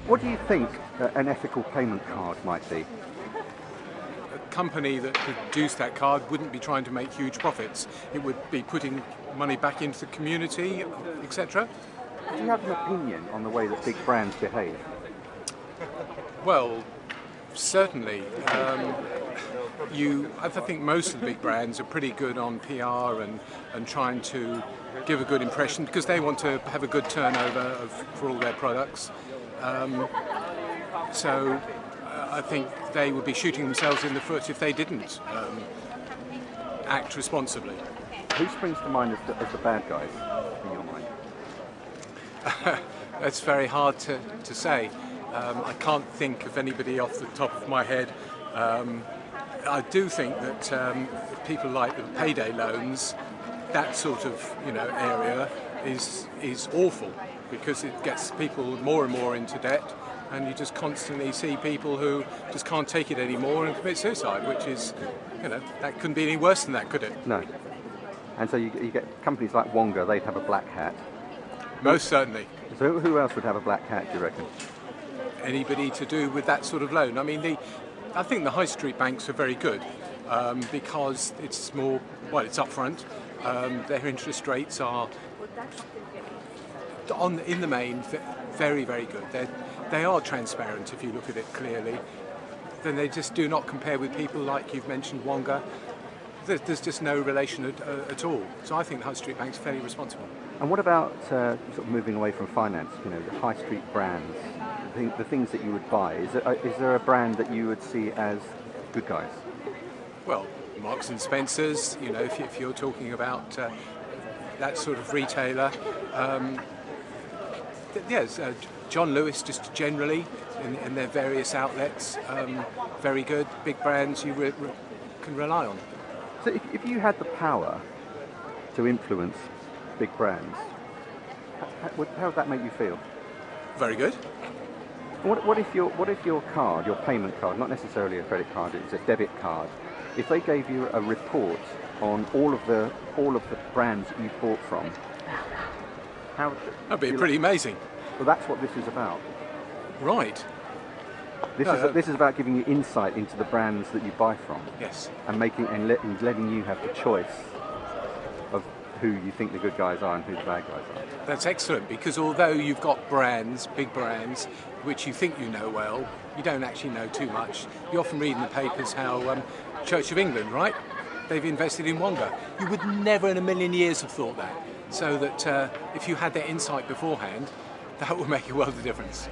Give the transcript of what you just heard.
What do you think an ethical payment card might be? A company that produced that card wouldn't be trying to make huge profits. It would be putting money back into the community, etc. Do you have an opinion on the way that big brands behave? Well, certainly. I think most of the big brands are pretty good on PR and trying to give a good impression because they want to have a good turnover for all their products. So I think they would be shooting themselves in the foot if they didn't act responsibly. Who springs to mind as the bad guys in your mind? That's very hard to say. I can't think of anybody off the top of my head. I do think that people like the payday loans, that sort of area is awful because it gets people more and more into debt, and you just constantly see people who just can't take it anymore and commit suicide, which is, that couldn't be any worse than that, could it? No. And so you get companies like Wonga, they'd have a black hat. Most certainly. So who else would have a black hat, do you reckon? Anybody to do with that sort of loan. I mean, I think the high street banks are very good because it's more, it's upfront. Their interest rates are, in the main, very, very good. They are transparent if you look at it clearly. Then they just do not compare with people like you've mentioned, Wonga. There's just no relation at all. So I think the high street banks are fairly responsible. And what about sort of moving away from finance, the high street brands, the things that you would buy? Is there a brand that you would see as good guys? Well, Marks and Spencer's, if you're talking about that sort of retailer. Yes, John Lewis just generally in their various outlets, very good, big brands you can rely on. So if you had the power to influence big brands, how would that make you feel? Very good. What if your card, your payment card, not necessarily a credit card, it's a debit card, if they gave you a report on all of the brands that you've bought from, that'd be pretty amazing. Well, that's what this is about. Right. This is about giving you insight into the brands that you buy from. Yes. And letting you have the choice of who you think the good guys are and who the bad guys are. That's excellent, because although you've got brands, big brands, which you think you know well, you don't actually know too much. You often read in the papers how Church of England, right? They've invested in Wonga. You would never in a million years have thought that. So that if you had that insight beforehand, that would make a world of difference.